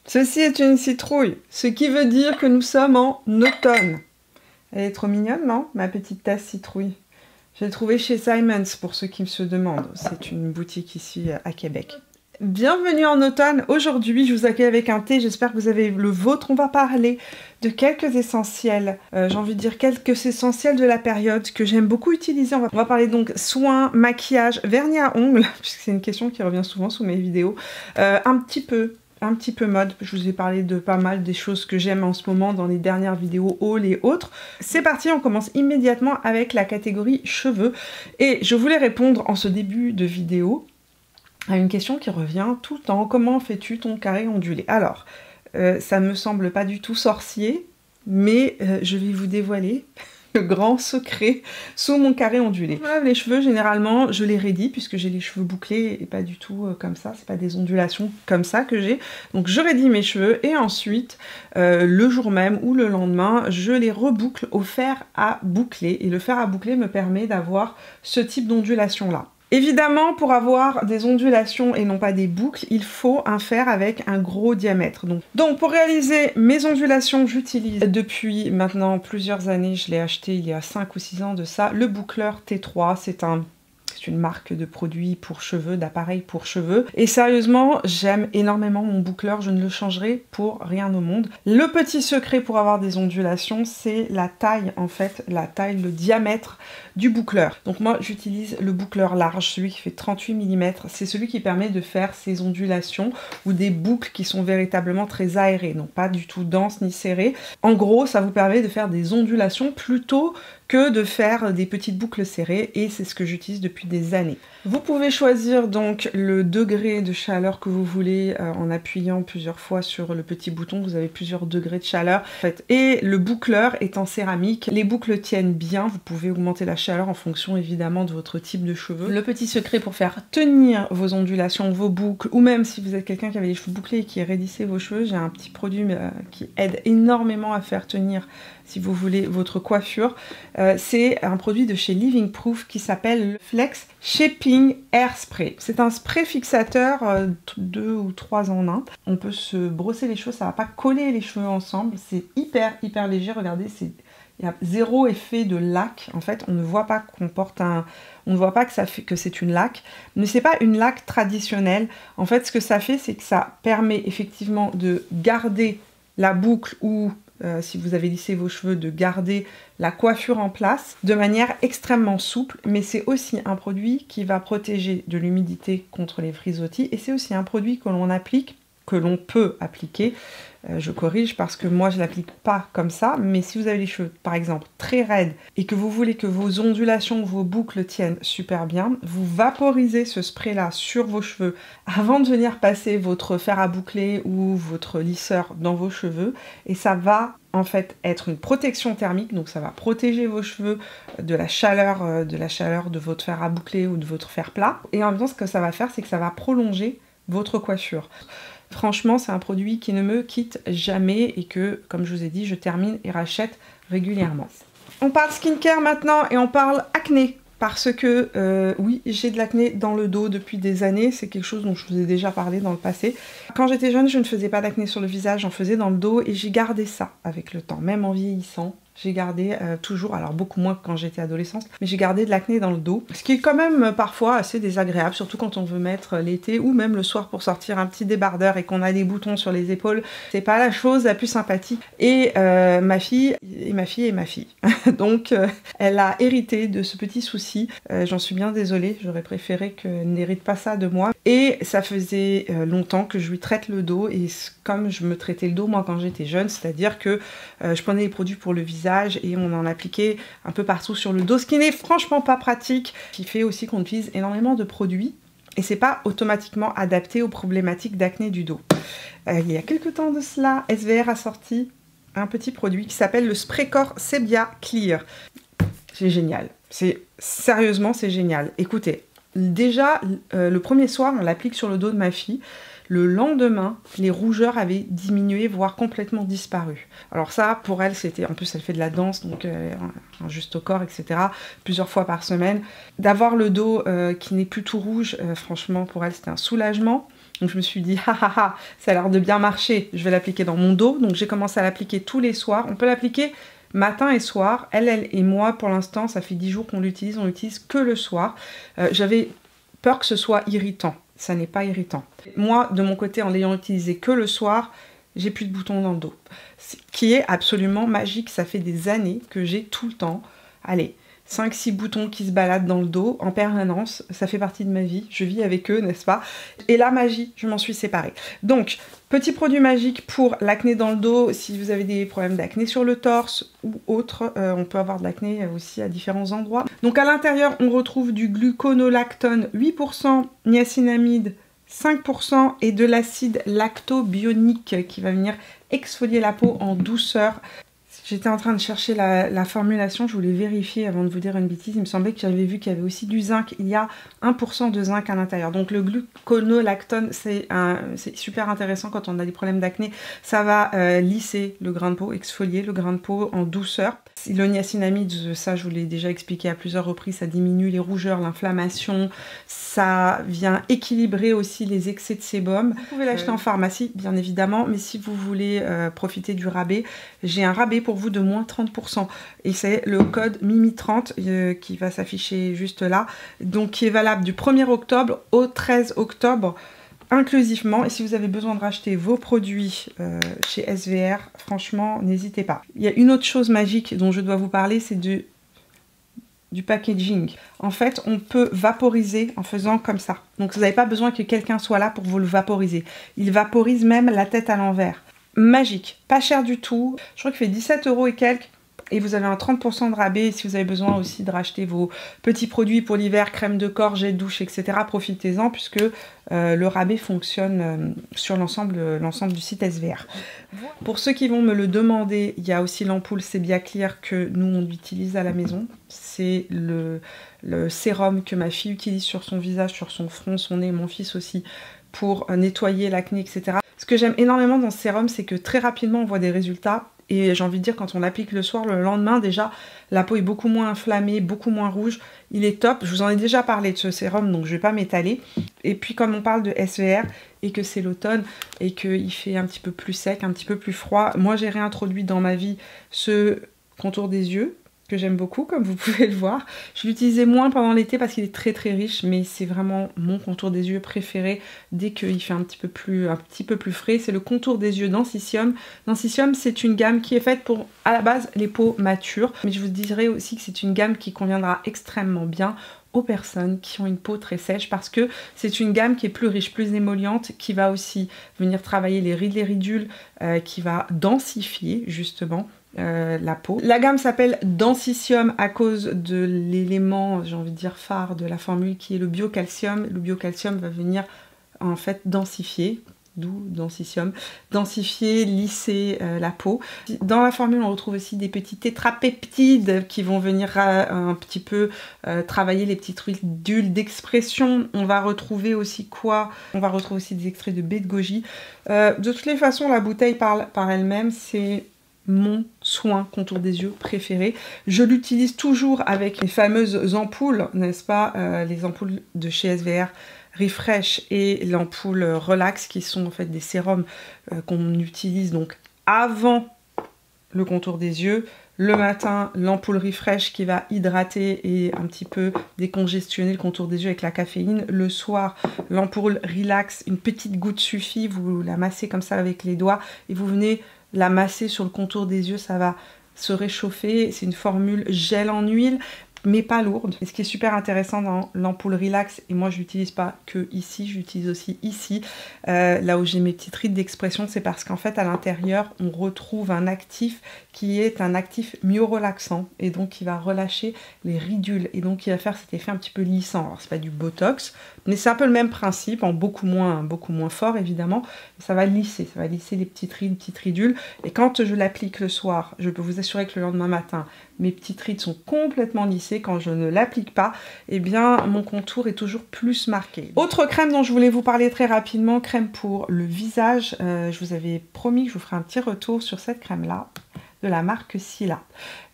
Ceci est une citrouille, ce qui veut dire que nous sommes en automne. Elle est trop mignonne, non? Ma petite tasse citrouille. Je l'ai trouvée chez Simons, pour ceux qui se demandent. C'est une boutique ici à Québec. Bienvenue en automne. Aujourd'hui, je vous accueille avec un thé. J'espère que vous avez le vôtre. On va parler de quelques essentiels. J'ai envie de dire quelques essentiels de la période que j'aime beaucoup utiliser. On va parler donc soins, maquillage, vernis à ongles, puisque c'est une question qui revient souvent sous mes vidéos. Un petit peu mode, je vous ai parlé de pas mal des choses que j'aime en ce moment dans les dernières vidéos haul et autres. C'est parti, on commence immédiatement avec la catégorie cheveux. Et je voulais répondre en ce début de vidéo à une question qui revient tout le temps. Comment fais-tu ton carré ondulé? Alors, ça me semble pas du tout sorcier, mais je vais vous dévoiler le grand secret sous mon carré ondulé. Je lave les cheveux, généralement, je les raidis puisque j'ai les cheveux bouclés et pas du tout comme ça. C'est pas des ondulations comme ça que j'ai. Donc je raidis mes cheveux et ensuite, le jour même ou le lendemain, je les reboucle au fer à boucler. Et le fer à boucler me permet d'avoir ce type d'ondulation-là. Évidemment, pour avoir des ondulations et non pas des boucles, il faut un fer avec un gros diamètre. Donc pour réaliser mes ondulations, j'utilise depuis maintenant plusieurs années, je l'ai acheté il y a 5 ou 6 ans de ça, le boucleur T3. C'est une marque de produits pour cheveux, d'appareils pour cheveux. Et sérieusement, j'aime énormément mon boucleur, je ne le changerai pour rien au monde. Le petit secret pour avoir des ondulations, c'est la taille en fait, le diamètre du boucleur. Donc moi, j'utilise le boucleur large, celui qui fait 38 mm. C'est celui qui permet de faire ces ondulations ou des boucles qui sont véritablement très aérées, donc pas du tout denses ni serrées. En gros, ça vous permet de faire des ondulations plutôt que de faire des petites boucles serrées et c'est ce que j'utilise depuis des années. Vous pouvez choisir donc le degré de chaleur que vous voulez en appuyant plusieurs fois sur le petit bouton. Vous avez plusieurs degrés de chaleur en fait. Et le boucleur est en céramique. Les boucles tiennent bien. Vous pouvez augmenter la chaleur en fonction évidemment de votre type de cheveux. Le petit secret pour faire tenir vos ondulations, vos boucles, ou même si vous êtes quelqu'un qui avait les cheveux bouclés et qui raidissait vos cheveux, j'ai un petit produit qui aide énormément à faire tenir, si vous voulez, votre coiffure. C'est un produit de chez Living Proof qui s'appelle le Flex Shaping Hair Spray. C'est un spray fixateur 2 ou 3 en 1. On peut se brosser les cheveux, ça va pas coller les cheveux ensemble. C'est hyper léger, regardez, il y a zéro effet de laque. En fait, on ne voit pas qu'on porte on ne voit pas que c'est une laque, mais c'est pas une laque traditionnelle. En fait, ce que ça fait, c'est que ça permet effectivement de garder la boucle ou si vous avez lissé vos cheveux, de garder la coiffure en place de manière extrêmement souple, mais c'est aussi un produit qui va protéger de l'humidité contre les frisottis et c'est aussi un produit que l'on peut appliquer. Je corrige parce que moi je l'applique pas comme ça, mais si vous avez les cheveux par exemple très raides et que vous voulez que vos ondulations, vos boucles tiennent super bien, vous vaporisez ce spray là sur vos cheveux avant de venir passer votre fer à boucler ou votre lisseur dans vos cheveux et ça va en fait être une protection thermique, donc ça va protéger vos cheveux de la chaleur de votre fer à boucler ou de votre fer plat et en même temps ce que ça va faire c'est que ça va prolonger votre coiffure. Franchement, c'est un produit qui ne me quitte jamais et que, comme je vous ai dit, je termine et rachète régulièrement. On parle skincare maintenant et on parle acné. Parce que, oui, j'ai de l'acné dans le dos depuis des années. C'est quelque chose dont je vous ai déjà parlé dans le passé. Quand j'étais jeune, je ne faisais pas d'acné sur le visage, j'en faisais dans le dos et j'ai gardé ça avec le temps, même en vieillissant. J'ai gardé toujours, alors beaucoup moins que quand j'étais adolescente, mais j'ai gardé de l'acné dans le dos. Ce qui est quand même parfois assez désagréable, surtout quand on veut mettre l'été ou même le soir pour sortir un petit débardeur et qu'on a des boutons sur les épaules. C'est pas la chose la plus sympathique. Et ma fille. Donc elle a hérité de ce petit souci. J'en suis bien désolée, j'aurais préféré qu'elle n'hérite pas ça de moi. Et ça faisait longtemps que je lui traite le dos et comme je me traitais le dos moi quand j'étais jeune, c'est-à-dire que je prenais les produits pour le visage et on en appliquait un peu partout sur le dos, ce qui n'est franchement pas pratique, qui fait aussi qu'on utilise énormément de produits et c'est pas automatiquement adapté aux problématiques d'acné du dos. Il y a quelques temps de cela, SVR a sorti un petit produit qui s'appelle le Spray Corps Sebia Clear. C'est génial, sérieusement c'est génial. Écoutez, déjà le premier soir on l'applique sur le dos de ma fille. Le lendemain, les rougeurs avaient diminué, voire complètement disparu. Alors ça, pour elle, c'était... En plus, elle fait de la danse, donc un juste au corps, etc. Plusieurs fois par semaine. D'avoir le dos qui n'est plus tout rouge, franchement, pour elle, c'était un soulagement. Donc je me suis dit, ah ah ah, ça a l'air de bien marcher, je vais l'appliquer dans mon dos. Donc j'ai commencé à l'appliquer tous les soirs. On peut l'appliquer matin et soir. Elle et moi, pour l'instant, ça fait 10 jours qu'on l'utilise, on l'utilise que le soir. J'avais peur que ce soit irritant. Ça n'est pas irritant. Moi, de mon côté, en l'ayant utilisé que le soir, j'ai plus de boutons dans le dos. Ce qui est absolument magique. Ça fait des années que j'ai tout le temps, allez, 5-6 boutons qui se baladent dans le dos en permanence. Ça fait partie de ma vie. Je vis avec eux, n'est-ce pas? Et la magie, je m'en suis séparée. Donc, petit produit magique pour l'acné dans le dos. Si vous avez des problèmes d'acné sur le torse ou autre, on peut avoir de l'acné aussi à différents endroits. Donc, à l'intérieur, on retrouve du gluconolactone 8%, niacinamide 5% et de l'acide lactobionique qui va venir exfolier la peau en douceur. J'étais en train de chercher la formulation, je voulais vérifier avant de vous dire une bêtise. Il me semblait que j'avais vu qu'il y avait aussi du zinc. Il y a 1% de zinc à l'intérieur. Donc le gluconolactone, c'est super intéressant quand on a des problèmes d'acné. Ça va lisser le grain de peau, exfolier le grain de peau en douceur. Le niacinamide, ça je vous l'ai déjà expliqué à plusieurs reprises, ça diminue les rougeurs, l'inflammation. Ça vient équilibrer aussi les excès de sébum. Vous pouvez l'acheter en pharmacie, bien évidemment. Mais si vous voulez profiter du rabais, j'ai un rabais pour vous de moins 30%. Et c'est le code MIMI30 qui va s'afficher juste là. Donc qui est valable du 1er octobre au 13 octobre inclusivement. Et si vous avez besoin de racheter vos produits chez SVR, franchement, n'hésitez pas. Il y a une autre chose magique dont je dois vous parler, c'est du packaging. En fait, on peut vaporiser en faisant comme ça. Donc vous n'avez pas besoin que quelqu'un soit là pour vous le vaporiser. Il vaporise même la tête à l'envers. Magique, pas cher du tout. Je crois qu'il fait 17 € et quelques. Et vous avez un 30% de rabais. Si vous avez besoin aussi de racheter vos petits produits pour l'hiver, crème de corps, jet de douche, etc., profitez-en puisque le rabais fonctionne sur l'ensemble du site SVR. Pour ceux qui vont me le demander, il y a aussi l'ampoule Sebia Clear que nous on utilise à la maison. C'est le sérum que ma fille utilise sur son visage, sur son front, son nez, mon fils aussi, pour nettoyer l'acné, etc. Ce que j'aime énormément dans ce sérum, c'est que très rapidement on voit des résultats. Et j'ai envie de dire, quand on l'applique le soir, le lendemain déjà, la peau est beaucoup moins inflammée, beaucoup moins rouge. Il est top. Je vous en ai déjà parlé de ce sérum, donc je ne vais pas m'étaler. Et puis comme on parle de SVR et que c'est l'automne et qu'il fait un petit peu plus sec, un petit peu plus froid, moi j'ai réintroduit dans ma vie ce contour des yeux que j'aime beaucoup, comme vous pouvez le voir. Je l'utilisais moins pendant l'été parce qu'il est très très riche, mais c'est vraiment mon contour des yeux préféré dès qu'il fait un petit peu plus frais. C'est le contour des yeux Densicium. Densicium, c'est une gamme qui est faite pour, à la base, les peaux matures, mais je vous dirais aussi que c'est une gamme qui conviendra extrêmement bien aux personnes qui ont une peau très sèche parce que c'est une gamme qui est plus riche, plus émolliente, qui va aussi venir travailler les rides, les ridules, qui va densifier justement la peau. La gamme s'appelle Densicium à cause de l'élément, j'ai envie de dire phare de la formule qui est le biocalcium. Le biocalcium va venir en fait densifier, d'où Densicium, densifier, lisser la peau. Dans la formule, on retrouve aussi des petits tétrapeptides qui vont venir un petit peu travailler les petites ridules d'expression. On va retrouver aussi quoi? On va retrouver aussi des extraits de baie de goji. De toutes les façons, la bouteille parle par elle-même, c'est mon soin contour des yeux préféré. Je l'utilise toujours avec les fameuses ampoules, n'est-ce pas, les ampoules de chez SVR Refresh et l'ampoule Relax qui sont en fait des sérums qu'on utilise donc avant le contour des yeux. Le matin, l'ampoule Refresh qui va hydrater et un petit peu décongestionner le contour des yeux avec la caféine. Le soir, l'ampoule Relax, une petite goutte suffit, vous la massez comme ça avec les doigts et vous venez la masser sur le contour des yeux, ça va se réchauffer. C'est une formule gel en huile, mais pas lourde. Et ce qui est super intéressant dans l'ampoule Relax, et moi je l'utilise pas que ici, je l'utilise aussi ici, là où j'ai mes petites rides d'expression, c'est parce qu'en fait à l'intérieur on retrouve un actif qui est un actif myorelaxant et donc qui va relâcher les ridules et donc qui va faire cet effet un petit peu lissant. Alors c'est pas du botox, mais c'est un peu le même principe, en beaucoup moins fort évidemment. Ça va lisser les petites rides, petites ridules. Et quand je l'applique le soir, je peux vous assurer que le lendemain matin, mes petites rides sont complètement lissées. Quand je ne l'applique pas, eh bien mon contour est toujours plus marqué. Autre crème dont je voulais vous parler très rapidement, crème pour le visage. Je vous avais promis que je vous ferai un petit retour sur cette crème là de la marque Sila.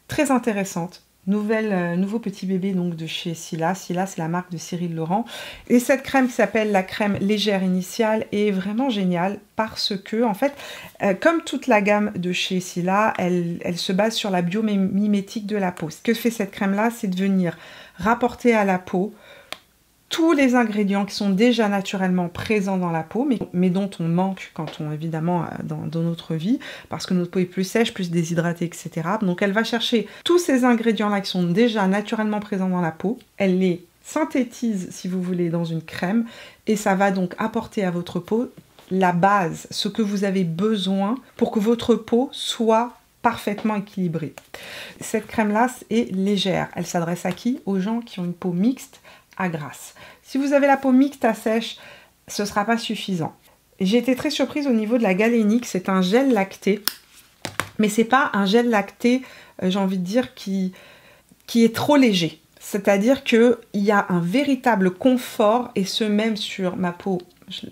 Très intéressante, Nouveau petit bébé donc de chez Silla. Silla, c'est la marque de Cyril Laurent. Et cette crème qui s'appelle la crème légère initiale est vraiment géniale parce que, en fait, comme toute la gamme de chez Silla, elle se base sur la biomimétique de la peau. Ce que fait cette crème-là, c'est de venir rapporter à la peau tous les ingrédients qui sont déjà naturellement présents dans la peau, mais dont on manque quand on, évidemment, dans notre vie, parce que notre peau est plus sèche, plus déshydratée, etc. Donc elle va chercher tous ces ingrédients-là qui sont déjà naturellement présents dans la peau, elle les synthétise, si vous voulez, dans une crème, et ça va donc apporter à votre peau la base, ce que vous avez besoin pour que votre peau soit parfaitement équilibrée. Cette crème-là est légère. Elle s'adresse à qui? Aux gens qui ont une peau mixte à grasse. Si vous avez la peau mixte à sèche, ce ne sera pas suffisant. J'ai été très surprise au niveau de la galénique. C'est un gel lacté, mais c'est pas un gel lacté, j'ai envie de dire, qui est trop léger. C'est-à-dire qu'il y a un véritable confort, et ce même sur ma peau,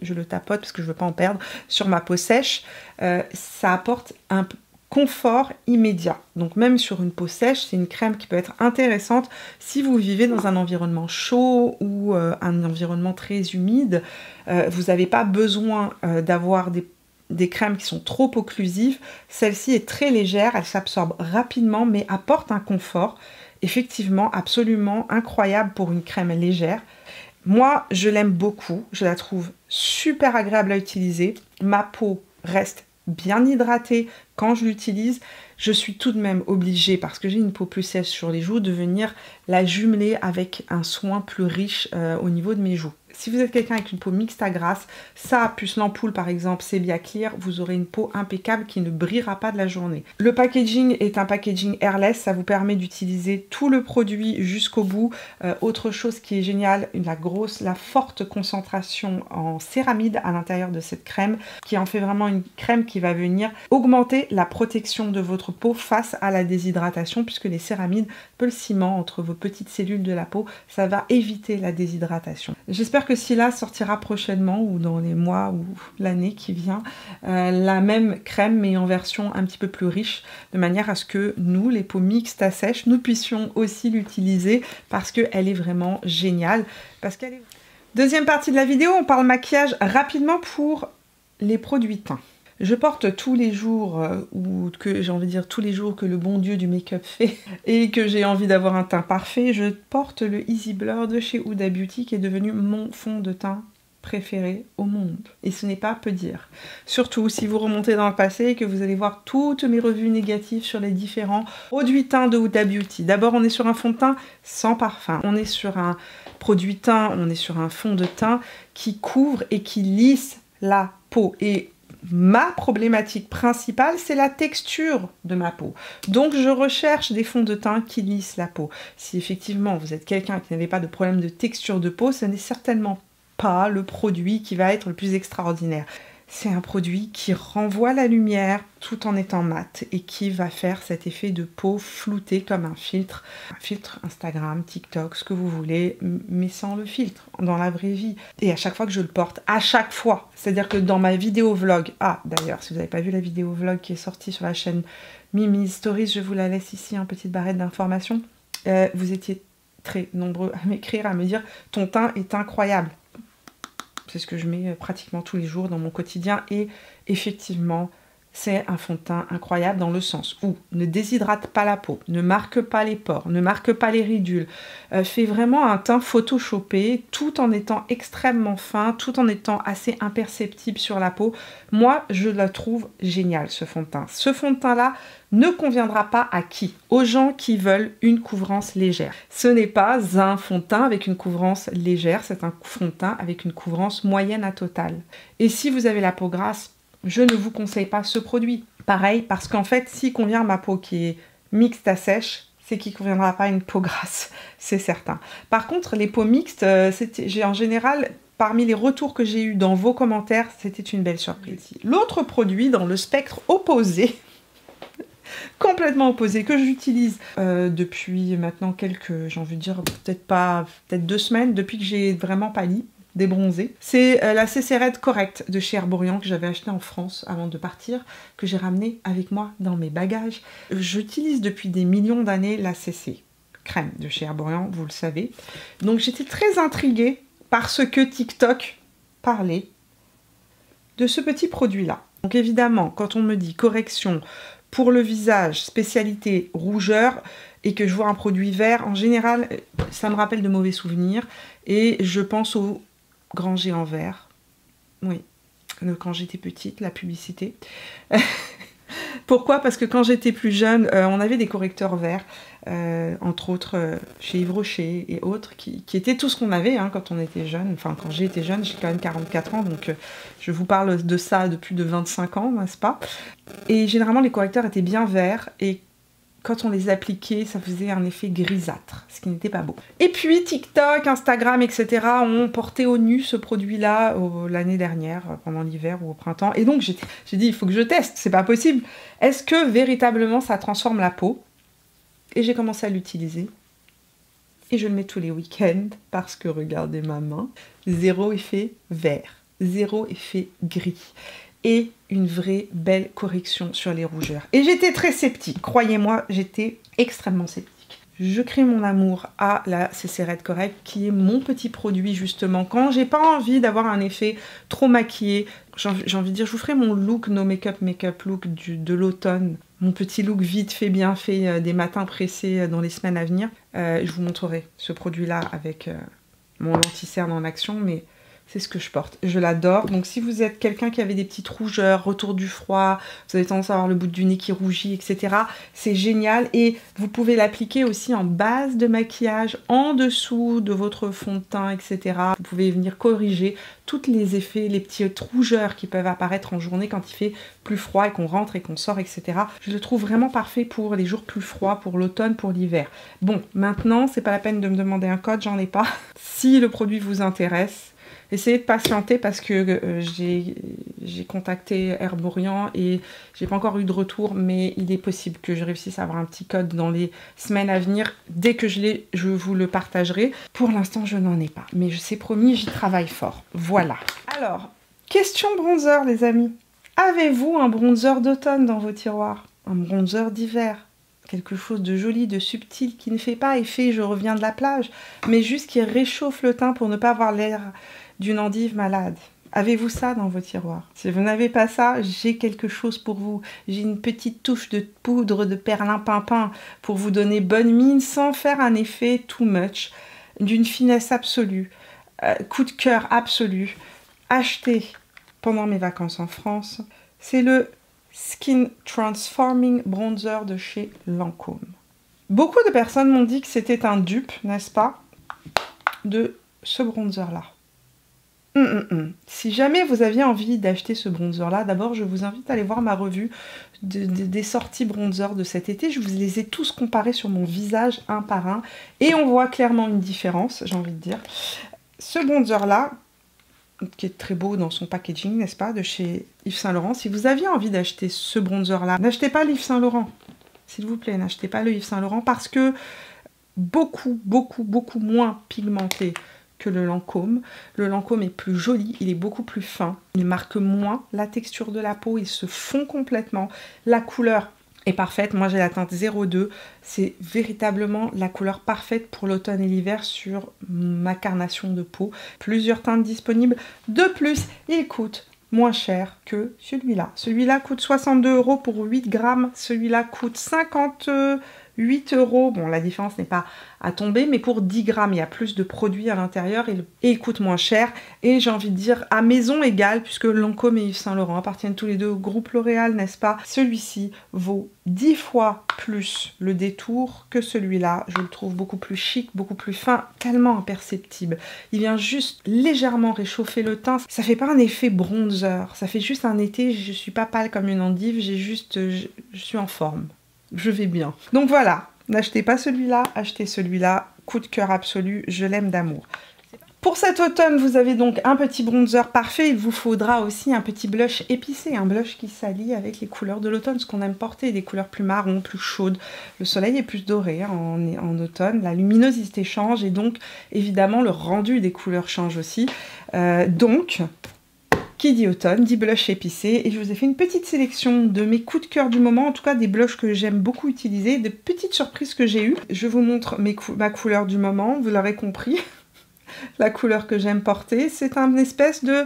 je le tapote parce que je ne veux pas en perdre, sur ma peau sèche, ça apporte un confort immédiat. Donc même sur une peau sèche, c'est une crème qui peut être intéressante si vous vivez dans un environnement chaud ou un environnement très humide. Vous n'avez pas besoin d'avoir des crèmes qui sont trop occlusives. Celle-ci est très légère, elle s'absorbe rapidement mais apporte un confort effectivement absolument incroyable pour une crème légère. Moi, je l'aime beaucoup, je la trouve super agréable à utiliser. Ma peau reste bien hydratée quand je l'utilise. Je suis tout de même obligée, parce que j'ai une peau plus sèche sur les joues, de venir la jumeler avec un soin plus riche au niveau de mes joues. Si vous êtes quelqu'un avec une peau mixte à grasse, ça plus l'ampoule par exemple Sebia Clear, vous aurez une peau impeccable qui ne brillera pas de la journée. Le packaging est un packaging airless, ça vous permet d'utiliser tout le produit jusqu'au bout. Autre chose qui est géniale, la forte concentration en céramide à l'intérieur de cette crème, qui en fait vraiment une crème qui va venir augmenter la protection de votre peau face à la déshydratation, puisque les céramides, un peu le ciment entre vos petites cellules de la peau, ça va éviter la déshydratation. J'espère que Silla sortira prochainement ou dans les mois ou l'année qui vient la même crème mais en version un petit peu plus riche, de manière à ce que nous, les peaux mixtes à sèche, nous puissions aussi l'utiliser parce qu'elle est vraiment géniale. Deuxième partie de la vidéo, on parle maquillage rapidement pour les produits teints. Je porte tous les jours, ou que j'ai envie de dire tous les jours que le bon Dieu du make-up fait, et que j'ai envie d'avoir un teint parfait, je porte le Easy Blur de chez Huda Beauty qui est devenu mon fond de teint préféré au monde. Et ce n'est pas peu dire. Surtout si vous remontez dans le passé et que vous allez voir toutes mes revues négatives sur les différents produits teints de Huda Beauty. D'abord, on est sur un fond de teint sans parfum. On est sur un produit teint, on est sur un fond de teint qui couvre et qui lisse la peau. Et ma problématique principale, c'est la texture de ma peau. Donc, je recherche des fonds de teint qui lissent la peau. Si effectivement, vous êtes quelqu'un qui n'avait pas de problème de texture de peau, ce n'est certainement pas le produit qui va être le plus extraordinaire. C'est un produit qui renvoie la lumière tout en étant mat et qui va faire cet effet de peau floutée comme un filtre Instagram, TikTok, ce que vous voulez, mais sans le filtre, dans la vraie vie. Et à chaque fois que je le porte, à chaque fois, c'est-à-dire que dans ma vidéo vlog, d'ailleurs, si vous n'avez pas vu la vidéo vlog qui est sortie sur la chaîne Mimi's Stories, je vous la laisse ici en petite barrette d'informations, vous étiez très nombreux à m'écrire, à me dire « ton teint est incroyable ». C'est ce que je mets pratiquement tous les jours dans mon quotidien et effectivement, c'est un fond de teint incroyable dans le sens où ne déshydrate pas la peau, ne marque pas les pores, ne marque pas les ridules, fait vraiment un teint photoshopé tout en étant extrêmement fin, tout en étant assez imperceptible sur la peau. Moi, je la trouve géniale ce fond de teint. Ce fond de teint-là ne conviendra pas à qui? Aux gens qui veulent une couvrance légère. Ce n'est pas un fond de teint avec une couvrance légère, c'est un fond de teint avec une couvrance moyenne à totale. Et si vous avez la peau grasse, je ne vous conseille pas ce produit. Pareil, parce qu'en fait, s'il convient à ma peau qui est mixte à sèche, c'est qu'il ne conviendra pas à une peau grasse, c'est certain. Par contre, les peaux mixtes, j'ai en général, parmi les retours que j'ai eus dans vos commentaires, c'était une belle surprise. L'autre produit dans le spectre opposé, complètement opposé, que j'utilise depuis maintenant j'ai envie de dire, peut-être 2 semaines, depuis que j'ai vraiment pâli, débronzé. C'est la CC Red Correct de chez Herborian que j'avais acheté en France avant de partir, que j'ai ramené avec moi dans mes bagages. J'utilise depuis des millions d'années la CC. crème de chez Herborian, vous le savez. Donc j'étais très intriguée par ce que TikTok parlait de ce petit produit-là. Donc évidemment, quand on me dit correction pour le visage, spécialité rougeur, et que je vois un produit vert, en général, ça me rappelle de mauvais souvenirs. Et je pense au grand géant vert. Oui, quand j'étais petite, la publicité. Pourquoi? Parce que quand j'étais plus jeune, on avait des correcteurs verts, entre autres chez Yves Rocher et autres, qui étaient tout ce qu'on avait hein, quand on était jeune. Enfin, quand j'ai été jeune, j'ai quand même 44 ans, donc je vous parle de ça depuis de 25 ans, n'est-ce pas? Et généralement, les correcteurs étaient bien verts, et quand on les appliquait, ça faisait un effet grisâtre, ce qui n'était pas beau. Et puis TikTok, Instagram, etc. ont porté au nu ce produit-là l'année dernière, pendant l'hiver ou au printemps. Et donc j'ai dit, il faut que je teste, c'est pas possible. Est-ce que véritablement ça transforme la peau? Et j'ai commencé à l'utiliser. Et je le mets tous les week-ends, parce que regardez ma main, zéro effet vert, zéro effet gris. Et une vraie belle correction sur les rougeurs. Et j'étais très sceptique, croyez-moi, j'étais extrêmement sceptique. Je crée mon amour à la CC Red Correct, qui est mon petit produit justement. Quand j'ai pas envie d'avoir un effet trop maquillé, j'ai envie de dire, je vous ferai mon look no make-up look de l'automne. Mon petit look vite fait, bien fait, des matins pressés dans les semaines à venir. Je vous montrerai ce produit-là avec mon anti-cerne en action, mais c'est ce que je porte. Je l'adore. Donc si vous êtes quelqu'un qui avait des petites rougeurs, retour du froid, vous avez tendance à avoir le bout du nez qui rougit, etc. C'est génial. Et vous pouvez l'appliquer aussi en base de maquillage, en dessous de votre fond de teint, etc. Vous pouvez venir corriger tous les effets, les petites rougeurs qui peuvent apparaître en journée quand il fait plus froid et qu'on rentre et qu'on sort, etc. Je le trouve vraiment parfait pour les jours plus froids, pour l'automne, pour l'hiver. Bon, maintenant, c'est pas la peine de me demander un code, j'en ai pas. Si le produit vous intéresse, essayez de patienter parce que j'ai contacté Herborian et j'ai pas encore eu de retour, mais il est possible que je réussisse à avoir un petit code dans les semaines à venir. Dès que je l'ai, je vous le partagerai. Pour l'instant, je n'en ai pas, mais je sais promis, j'y travaille fort. Voilà. Alors, question bronzer, les amis. Avez-vous un bronzer d'automne dans vos tiroirs? Un bronzer d'hiver? Quelque chose de joli, de subtil, qui ne fait pas effet je reviens de la plage, mais juste qui réchauffe le teint pour ne pas avoir l'air d'une endive malade. Avez-vous ça dans vos tiroirs? Si vous n'avez pas ça, j'ai quelque chose pour vous. J'ai une petite touche de poudre de perlimpinpin pour vous donner bonne mine sans faire un effet too much, d'une finesse absolue, coup de cœur absolu. Acheté pendant mes vacances en France, c'est le Skin Transforming Bronzer de chez Lancôme. Beaucoup de personnes m'ont dit que c'était un dupe, n'est-ce pas, de ce bronzer-là. Si jamais vous aviez envie d'acheter ce bronzer-là, d'abord je vous invite à aller voir ma revue des sorties bronzer de cet été. Je vous les ai tous comparés sur mon visage un par un et on voit clairement une différence, j'ai envie de dire. Ce bronzer-là, qui est très beau dans son packaging, n'est-ce pas, de chez Yves Saint Laurent. Si vous aviez envie d'acheter ce bronzer-là, n'achetez pas le Yves Saint Laurent. S'il vous plaît, n'achetez pas le Yves Saint Laurent parce que beaucoup moins pigmenté que le Lancôme. Le Lancôme est plus joli, il est beaucoup plus fin, il marque moins la texture de la peau, il se fond complètement. La couleur est parfaite, moi j'ai la teinte 02, c'est véritablement la couleur parfaite pour l'automne et l'hiver sur ma carnation de peau. Plusieurs teintes disponibles, de plus il coûte moins cher que celui-là. Celui-là coûte 62 € pour 8 grammes, celui-là coûte 58 €. Bon, la différence n'est pas à tomber, mais pour 10 grammes, il y a plus de produits à l'intérieur et il coûte moins cher. Et j'ai envie de dire à maison égale, puisque Lancôme et Yves Saint Laurent appartiennent tous les deux au groupe L'Oréal, n'est-ce pas? Celui-ci vaut 10 fois plus le détour que celui-là. Je le trouve beaucoup plus chic, beaucoup plus fin, tellement imperceptible. Il vient juste légèrement réchauffer le teint. Ça fait pas un effet bronzer, ça fait juste un été, je suis pas pâle comme une endive, je suis en forme. Je vais bien. Donc voilà, n'achetez pas celui-là, achetez celui-là. Coup de cœur absolu, je l'aime d'amour. Pour cet automne, vous avez donc un petit bronzer parfait. Il vous faudra aussi un petit blush épicé, un blush qui s'allie avec les couleurs de l'automne, ce qu'on aime porter, des couleurs plus marron, plus chaudes. Le soleil est plus doré hein, en automne, la luminosité change et donc évidemment le rendu des couleurs change aussi. Qui dit automne, dit blush épicé, et je vous ai fait une petite sélection de mes coups de cœur du moment, en tout cas des blushs que j'aime beaucoup utiliser, de petites surprises que j'ai eues. Je vous montre ma couleur du moment, vous l'aurez compris. La couleur que j'aime porter, c'est un espèce de,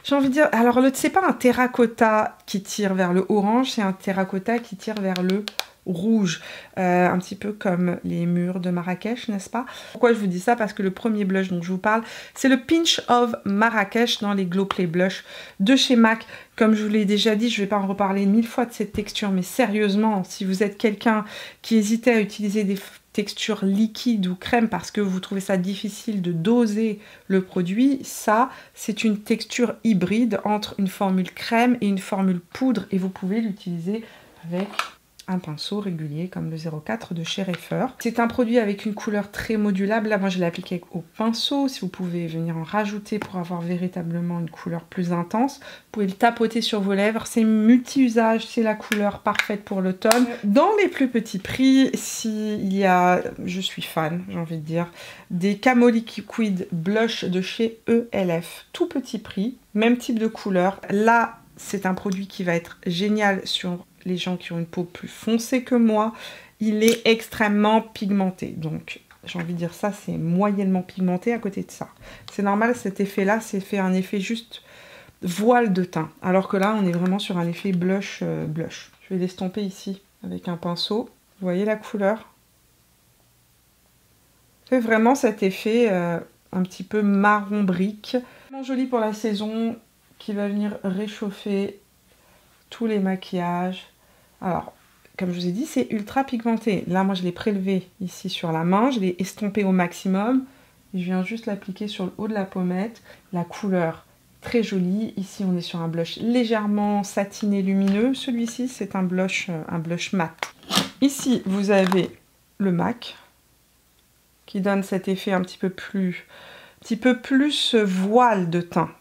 j'ai envie de dire, alors c'est pas un terracotta qui tire vers le orange, c'est un terracotta qui tire vers le rouge, un petit peu comme les murs de Marrakech, n'est-ce pas? Pourquoi je vous dis ça? Parce que le premier blush dont je vous parle, c'est le Pinch of Marrakech dans les Glow Play Blush de chez MAC. Comme je vous l'ai déjà dit, je ne vais pas en reparler 1000 fois de cette texture, mais sérieusement, si vous êtes quelqu'un qui hésitait à utiliser des textures liquides ou crème parce que vous trouvez ça difficile de doser le produit, ça, c'est une texture hybride entre une formule crème et une formule poudre, et vous pouvez l'utiliser avec un pinceau régulier comme le 04 de chez Reifer. C'est un produit avec une couleur très modulable. Là, moi, je l'ai appliqué au pinceau. Si vous pouvez venir en rajouter pour avoir véritablement une couleur plus intense, vous pouvez le tapoter sur vos lèvres. C'est multi-usage, c'est la couleur parfaite pour l'automne. Dans les plus petits prix, s'il y a, je suis fan, j'ai envie de dire, des Camo Liquid Blush de chez ELF. Tout petit prix, même type de couleur. Là, c'est un produit qui va être génial sur les gens qui ont une peau plus foncée que moi. Il est extrêmement pigmenté. Donc, j'ai envie de dire ça, c'est moyennement pigmenté à côté de ça. C'est normal, cet effet-là, c'est fait un effet juste voile de teint. Alors que là, on est vraiment sur un effet blush. Blush. Je vais l'estomper ici avec un pinceau. Vous voyez la couleur? C'est vraiment cet effet un petit peu marron brique. Vraiment joli pour la saison qui va venir réchauffer tous les maquillages. Alors, comme je vous ai dit, c'est ultra pigmenté. Là, moi, je l'ai prélevé ici sur la main. Je l'ai estompé au maximum. Je viens juste l'appliquer sur le haut de la pommette. La couleur, très jolie. Ici, on est sur un blush légèrement satiné lumineux. Celui-ci, c'est un blush mat. Ici, vous avez le MAC qui donne cet effet un petit peu plus voile de teint,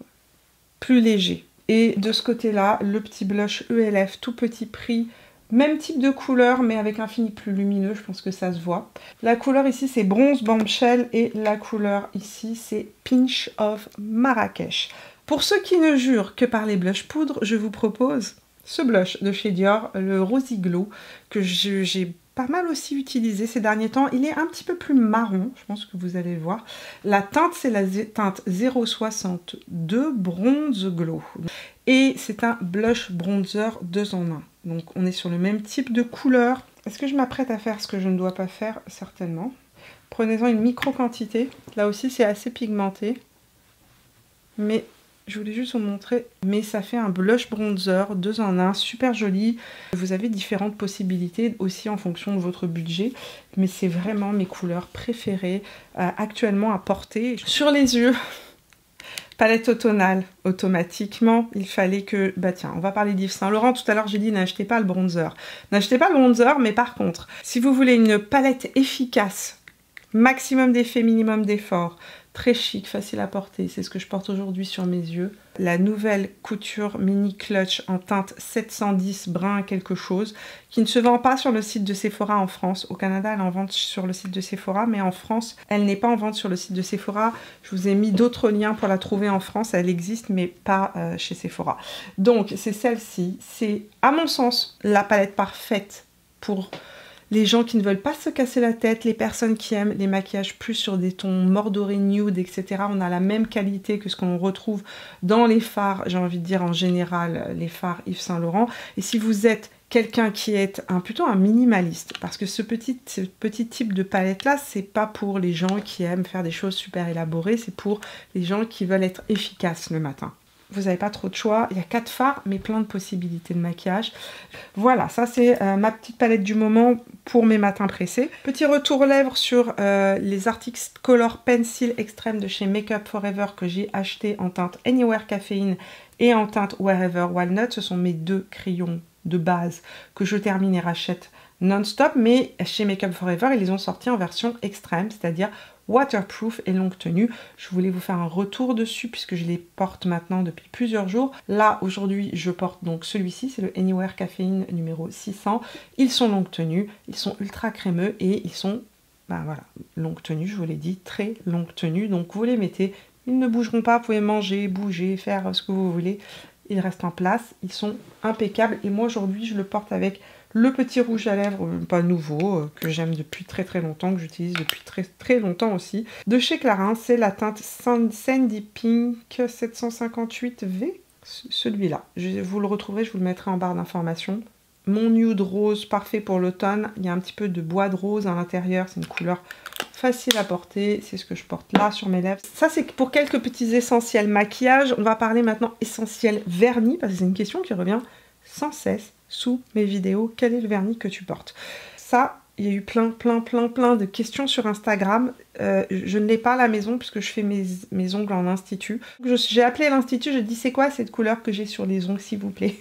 plus léger. Et de ce côté-là, le petit blush ELF, tout petit prix, même type de couleur, mais avec un fini plus lumineux, je pense que ça se voit. La couleur ici, c'est Bronze Bombshell, et la couleur ici, c'est Pinch of Marrakech. Pour ceux qui ne jurent que par les blushs poudre, je vous propose ce blush de chez Dior, le Rosy Glow, que j'ai pas mal aussi utilisé ces derniers temps. Il est un petit peu plus marron, je pense que vous allez le voir. La teinte, c'est la teinte 062 Bronze Glow. Et c'est un blush bronzer 2 en 1. Donc on est sur le même type de couleur. Est-ce que je m'apprête à faire ce que je ne dois pas faire? Certainement. Prenez-en une micro quantité. Là aussi, c'est assez pigmenté. Mais je voulais juste vous montrer. Mais ça fait un blush bronzer 2 en 1, super joli. Vous avez différentes possibilités aussi en fonction de votre budget. Mais c'est vraiment mes couleurs préférées actuellement à porter. Sur les yeux, palette automnale, automatiquement, il fallait que... Bah tiens, on va parler d'Yves Saint Laurent. Tout à l'heure, j'ai dit n'achetez pas le bronzer. N'achetez pas le bronzer, mais par contre, si vous voulez une palette efficace, maximum d'effet, minimum d'effort, très chic, facile à porter, c'est ce que je porte aujourd'hui sur mes yeux. La nouvelle couture mini clutch en teinte 710 brun quelque chose, qui ne se vend pas sur le site de Sephora en France. Au Canada, elle est en vente sur le site de Sephora, mais en France, elle n'est pas en vente sur le site de Sephora. Je vous ai mis d'autres liens pour la trouver en France, elle existe, mais pas chez Sephora. Donc, c'est celle-ci. C'est, à mon sens, la palette parfaite pour les gens qui ne veulent pas se casser la tête, les personnes qui aiment les maquillages plus sur des tons mordorés, nude, etc. On a la même qualité que ce qu'on retrouve dans les fards, j'ai envie de dire en général, les fards Yves Saint Laurent. Et si vous êtes quelqu'un qui est plutôt un minimaliste, parce que ce petit type de palette-là, c'est pas pour les gens qui aiment faire des choses super élaborées, c'est pour les gens qui veulent être efficaces le matin. Vous n'avez pas trop de choix, il y a 4 fards, mais plein de possibilités de maquillage. Voilà, ça c'est ma petite palette du moment pour mes matins pressés. Petit retour lèvres sur les Artist Color Pencil Extreme de chez Make Up For Ever que j'ai acheté en teinte Anywhere Caffeine et en teinte Wherever Walnut. Ce sont mes 2 crayons de base que je termine et rachète non-stop, mais chez Make Up For Ever, ils les ont sortis en version extrême, c'est-à-dire waterproof et longue tenue. Je voulais vous faire un retour dessus puisque je les porte maintenant depuis plusieurs jours. Là, aujourd'hui, je porte donc celui-ci, c'est le Anywhere Caffeine numéro 600. Ils sont longue tenue, ils sont ultra crémeux et ils sont, ben voilà, longue tenue, je vous l'ai dit, très longue tenue. Donc vous les mettez Ils ne bougeront pas, vous pouvez manger, bouger, faire ce que vous voulez. Ils restent en place, ils sont impeccables. Et moi aujourd'hui, je le porte avec le petit rouge à lèvres, pas nouveau, que j'aime depuis très longtemps, que j'utilise depuis très longtemps aussi. De chez Clarins, c'est la teinte Sandy Pink 758V, celui-là. Vous le retrouverez, je vous le mettrai en barre d'informations. Mon nude rose, parfait pour l'automne. Il y a un petit peu de bois de rose à l'intérieur, c'est une couleur facile à porter, c'est ce que je porte là sur mes lèvres. Ça c'est pour quelques petits essentiels maquillage. On va parler maintenant essentiel vernis, parce que c'est une question qui revient sans cesse sous mes vidéos. Quel est le vernis que tu portes? Ça, il y a eu plein de questions sur Instagram. Je ne l'ai pas à la maison puisque je fais mes ongles en institut. J'ai appelé l'institut, je dis c'est quoi cette couleur que j'ai sur les ongles s'il vous plaît?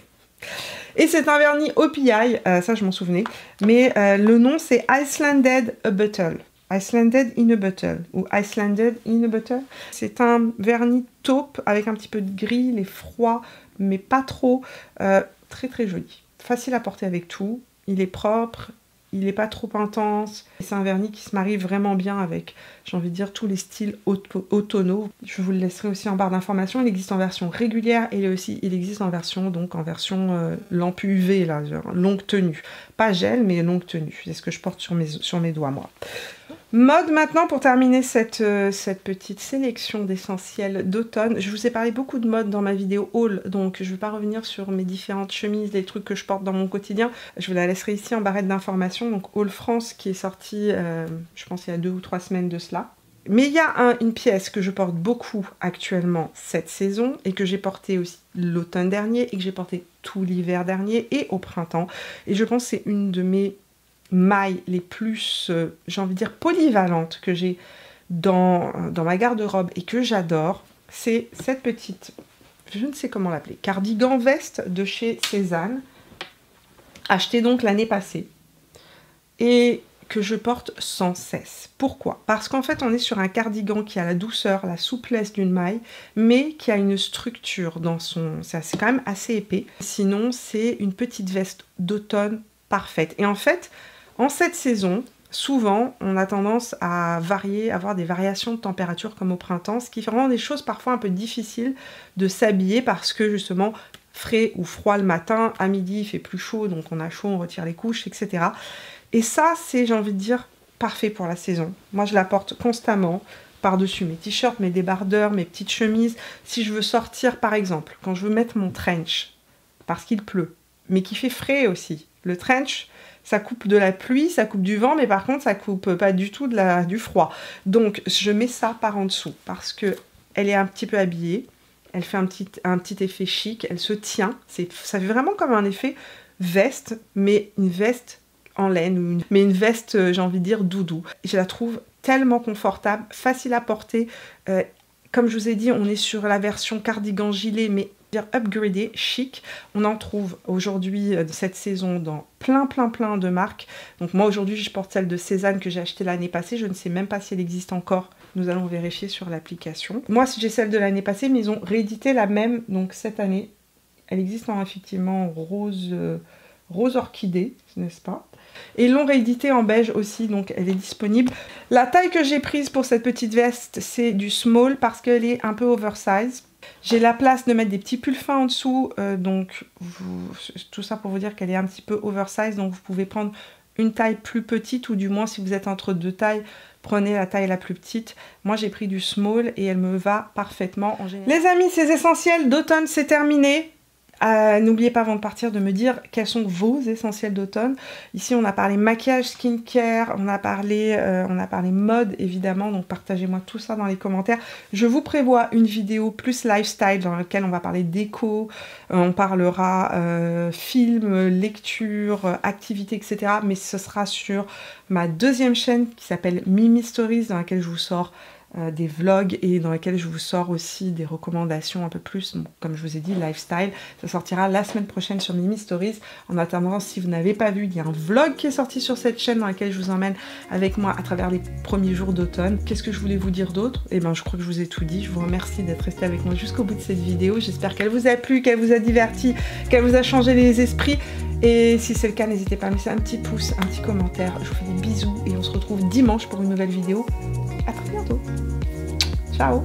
Et c'est un vernis OPI, ça je m'en souvenais, mais le nom c'est Icelanded a Bottle. Icelanded in a Bottle, ou Icelanded in a Bottle. C'est un vernis taupe avec un petit peu de gris, il est froid, mais pas trop. Très joli. Facile à porter avec tout, il est propre, il n'est pas trop intense. C'est un vernis qui se marie vraiment bien avec, j'ai envie de dire, tous les styles automnaux. Je vous le laisserai aussi en barre d'informations. Il existe en version régulière et il existe en version, lampe UV, là, genre, longue tenue. Pas gel, mais longue tenue. C'est ce que je porte sur mes doigts, moi. Mode maintenant, pour terminer cette petite sélection d'essentiels d'automne. Je vous ai parlé beaucoup de mode dans ma vidéo haul, donc je ne vais pas revenir sur mes différentes chemises, les trucs que je porte dans mon quotidien. Je vous la laisserai ici en barrette d'informations. Donc Haul France qui est sorti, je pense il y a 2 ou 3 semaines de cela. Mais il y a une pièce que je porte beaucoup actuellement cette saison et que j'ai portée aussi l'automne dernier et que j'ai portée tout l'hiver dernier et au printemps. Et je pense que c'est une de mes mailles les plus, j'ai envie de dire, polyvalentes que j'ai dans ma garde-robe et que j'adore. C'est cette petite, je ne sais comment l'appeler, cardigan veste de chez Cézanne, achetée donc l'année passée et que je porte sans cesse. Pourquoi? Parce qu'en fait on est sur un cardigan qui a la douceur, la souplesse d'une maille, mais qui a une structure dans son... C'est quand même assez épais. Sinon c'est une petite veste d'automne parfaite. Et en fait, en cette saison, souvent, on a tendance à avoir des variations de température comme au printemps, ce qui rend des choses parfois un peu difficiles de s'habiller parce que justement, frais ou froid le matin, à midi il fait plus chaud, donc on a chaud, on retire les couches, etc. Et ça, c'est, j'ai envie de dire, parfait pour la saison. Moi, je la porte constamment par-dessus mes t-shirts, mes débardeurs, mes petites chemises. Si je veux sortir, par exemple, quand je veux mettre mon trench, parce qu'il pleut, mais qu'il fait frais aussi, le trench... Ça coupe de la pluie, ça coupe du vent, mais par contre, ça coupe pas du tout du froid. Donc, je mets ça par en dessous parce que elle est un petit peu habillée. Elle fait un petit effet chic. Elle se tient. Ça fait vraiment comme un effet veste, mais une veste en laine. Mais une veste, j'ai envie de dire, doudou. Je la trouve tellement confortable, facile à porter. Comme je vous ai dit, on est sur la version cardigan gilet, mais upgradé, chic. On en trouve aujourd'hui cette saison dans plein de marques. Donc moi aujourd'hui je porte celle de Cézanne que j'ai achetée l'année passée. Je ne sais même pas si elle existe encore. Nous allons vérifier sur l'application. Moi j'ai celle de l'année passée, mais ils ont réédité la même donc cette année. Elle existe effectivement en rose orchidée, n'est-ce pas? Et ils l'ont réédité en beige aussi, donc elle est disponible. La taille que j'ai prise pour cette petite veste, c'est du small parce qu'elle est un peu oversize. J'ai la place de mettre des petits pulls fins en dessous, tout ça pour vous dire qu'elle est un petit peu oversize, donc vous pouvez prendre une taille plus petite, ou du moins si vous êtes entre deux tailles, prenez la taille la plus petite. Moi j'ai pris du small et elle me va parfaitement en général. Les amis, ces essentiels d'automne c'est terminé. N'oubliez pas avant de partir de me dire quels sont vos essentiels d'automne. Ici on a parlé maquillage, skincare, on a parlé mode évidemment, donc partagez-moi tout ça dans les commentaires. Je vous prévois une vidéo plus lifestyle dans laquelle on va parler déco, on parlera film, lecture, activités, etc. Mais ce sera sur ma deuxième chaîne qui s'appelle Mimi Stories, dans laquelle je vous sors des vlogs et dans lesquels je vous sors aussi des recommandations un peu plus, donc, comme je vous ai dit, lifestyle. Ça sortira la semaine prochaine sur Mimi Stories. En attendant, si vous n'avez pas vu, il y a un vlog qui est sorti sur cette chaîne dans lequel je vous emmène avec moi à travers les premiers jours d'automne. Qu'est-ce que je voulais vous dire d'autre? Eh bien, je crois que je vous ai tout dit. Je vous remercie d'être resté avec moi jusqu'au bout de cette vidéo. J'espère qu'elle vous a plu, qu'elle vous a diverti, qu'elle vous a changé les esprits. Et si c'est le cas, n'hésitez pas à me laisser un petit pouce, un petit commentaire. Je vous fais des bisous et on se retrouve dimanche pour une nouvelle vidéo. À très bientôt. Ciao.